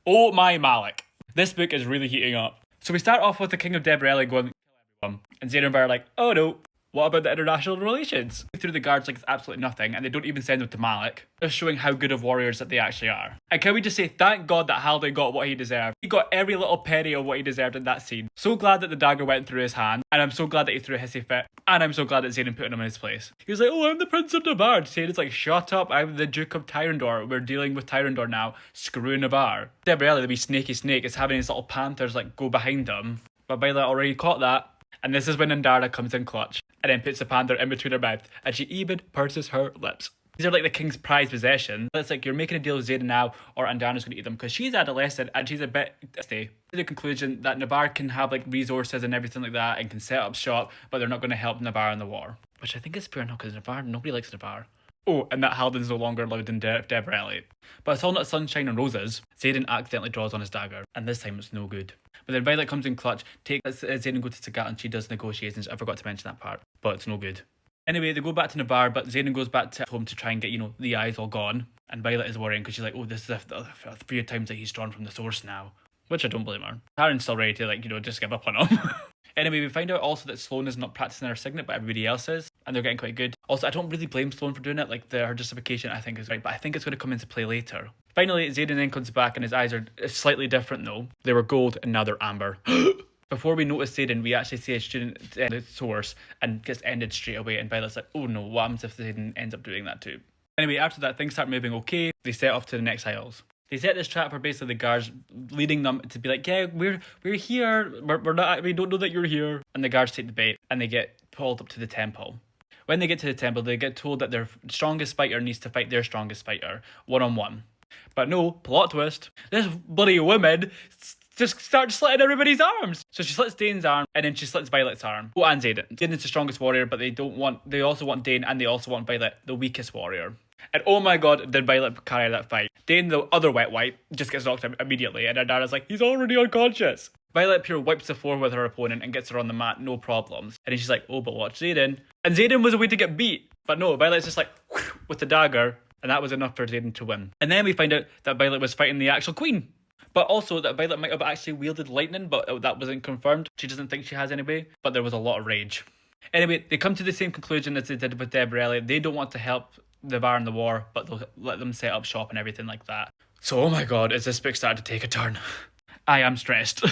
Oh my Malik. This book is really heating up. So we start off with the King of Debrelli going, and Zayn and Bar are like, oh no, what about the international relations? Through the guards like it's absolutely nothing, and they don't even send them to Malik, just showing how good of warriors that they actually are. And can we just say, thank God that Halden got what he deserved. He got every little penny of what he deserved in that scene. So glad that the dagger went through his hand, and I'm so glad that he threw a hissy fit, and I'm so glad that Zayn put him in his place. He was like, oh, I'm the Prince of Navarre. Zayn's like, shut up, I'm the Duke of Tyrandor. We're dealing with Tyrandor now. Screw Navarre. Debrelli, the wee snaky snake, is having his little panthers like go behind him, but Violet already caught that. And this is when Andara comes in clutch and then puts the panther in between her mouth and she even purses her lips. These are like the king's prized possession. It's like you're making a deal with Zayden now or Andana's going to eat them because she's adolescent and she's a bit to the conclusion that Navarre can have like resources and everything like that and can set up shop, but they're not going to help Navarre in the war. Which I think is fair enough because Navarre, nobody likes Navarre. Oh, and that Halden's no longer allowed in Debrelli. But it's all not sunshine and roses. Zayden accidentally draws on his dagger, and this time it's no good. But then Violet comes in clutch, takes Zayden go to Sagat, and she does negotiations. I forgot to mention that part, but it's no good. Anyway, they go back to Navarre, but Zayden goes back to home to try and get, the eyes all gone. And Violet is worrying because she's like, oh, this is a few times that he's drawn from the source now. Which I don't blame her. Karen's still ready to, just give up on him. Anyway, we find out also that Sloane is not practicing her signet, but everybody else is, and they're getting quite good. Also, I don't really blame Sloane for doing it. Like, her justification, I think, is right, but I think it's going to come into play later. Finally, Zayden then comes back, and his eyes are slightly different, though. They were gold, and now they're amber. Before we notice Zayden, we actually see a student in the source, and gets ended straight away, and Violet's like, oh no, what happens if Zayden ends up doing that too? Anyway, after that, things start moving okay. They set off to the next isles. They set this trap for basically the guards, leading them to be like, yeah, we're here. We're not. We don't know that you're here. And the guards take the bait, and they get pulled up to the temple. When they get to the temple, they get told that their strongest fighter needs to fight their strongest fighter, 1-on-1. But no, plot twist. This bloody woman just starts slitting everybody's arms. So she slits Dane's arm, and then she slits Violet's arm. Oh, and Zayden. Zayden's the strongest warrior, but they also want Dane, and they also want Violet, the weakest warrior. And oh my god, did Violet carry that fight. Dane, the other wet wipe, just gets knocked out immediately, and Andana's like, he's already unconscious. Violet pure wipes the floor with her opponent and gets her on the mat, no problems. And then she's like, oh, but watch Zayden. And Zayden was a way to get beat. But no, Violet's just like, with the dagger, and that was enough for Zayden to win. And then we find out that Violet was fighting the actual queen. But also that Violet might have actually wielded lightning, but that wasn't confirmed. She doesn't think she has anyway, but there was a lot of rage. Anyway, they come to the same conclusion as they did with Debrelli. They don't want to help Navarre in the war, but they'll let them set up shop and everything like that. So, oh my god, is this book starting to take a turn? I am stressed.